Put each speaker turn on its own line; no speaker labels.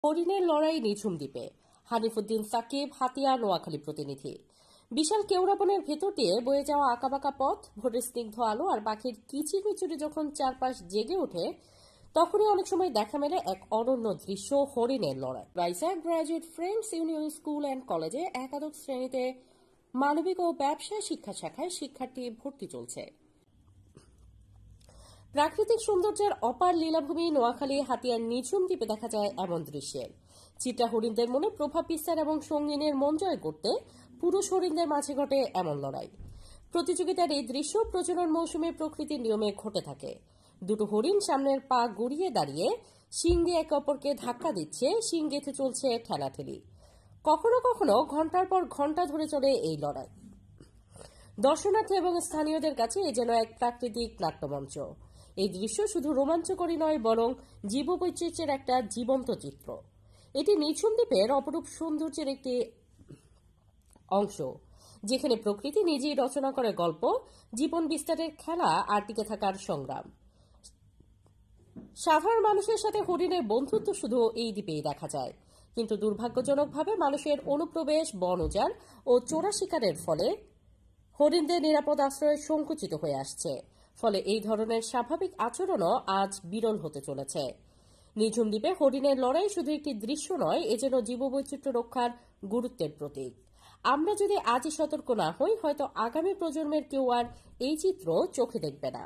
হরিণের লড়াই নিঝুম দ্বীপে। হানিফুদ্দিন সাকিব, হাতিয়া, নোয়াখালী প্রতিনিধি। বিশাল কেওড়াবনের ভেতর দিয়ে বয়ে যাওয়া আঁকাবাঁকা পথ, ভোরের স্নিগ্ধ আলো আর পাখির কিচিরমিচুরি যখন চারপাশ জেগে ওঠে, তখনই অনেক সময় দেখা মেলে এক অনন্য দৃশ্য, হরিণের লড়াই। Raisa graduate friends union school and কলেজে একাদশ শ্রেণীতে মানবিক ও ব্যবসা শিক্ষা শাখায় শিক্ষার্থী ভর্তি চলছে। প্রাকৃতিক সৌন্দর্যের অপার লীলাভূমি নোয়াখালী হাতিয়ার নিঝুম দ্বীপে দেখা যায় এমন দৃশ্যের চিত্রা। হরিণদের মনে প্রভাব বিস্তার এবং সঙ্গিনীর মন জয় করতে পুরুষ হরিণদের মাঝে ঘটে এমন লড়াই। প্রতিযোগিতার এই দৃশ্য প্রজনন মৌসুমে প্রকৃতির নিয়মে ঘটে থাকে। দুটো হরিণ সামনের পা গড়িয়ে দাঁড়িয়ে শিং দিয়ে একে অপরকে ধাক্কা দিচ্ছে, শিং গেঁথে চলছে ঠেলাঠেলি। কখনো কখনো ঘন্টার পর ঘন্টা ধরে চলে এই লড়াই। দর্শনার্থী এবং স্থানীয়দের কাছে এ যেন এক প্রাকৃতিক নাট্যমঞ্চ। এই দৃশ্য শুধু রোমাঞ্চকরই নয়, বরং জীববৈচিত্র্যের একটা জীবন্ত চিত্র। এটি নিঝুম দ্বীপের অপরূপ সৌন্দর্যের একটি অংশ, যেখানে প্রকৃতি নিজেই রচনা করে গল্প, জীবন বিস্তারের খেলা আর টিকে থাকার সংগ্রাম। সাধারণ মানুষের সাথে হরিণের বন্ধুত্ব শুধু এই দ্বীপেই দেখা যায়, কিন্তু দুর্ভাগ্যজনকভাবে মানুষের অনুপ্রবেশ, বন উজাড় ও চোরা শিকারের ফলে হরিণদের নিরাপদ আশ্রয় সংকুচিত হয়ে আসছে। ফলে এই ধরনের স্বাভাবিক আচরণও আজ বিরল হতে চলেছে। নিঝুম দ্বীপে হরিণের লড়াই শুধু একটি দৃশ্য নয়, এ যেন জীববৈচিত্র্য রক্ষার গুরুত্বের প্রতীক। আমরা যদি আজই সতর্ক না হই, হয়তো আগামী প্রজন্মের কেউ আর এই চিত্র চোখে দেখবে না।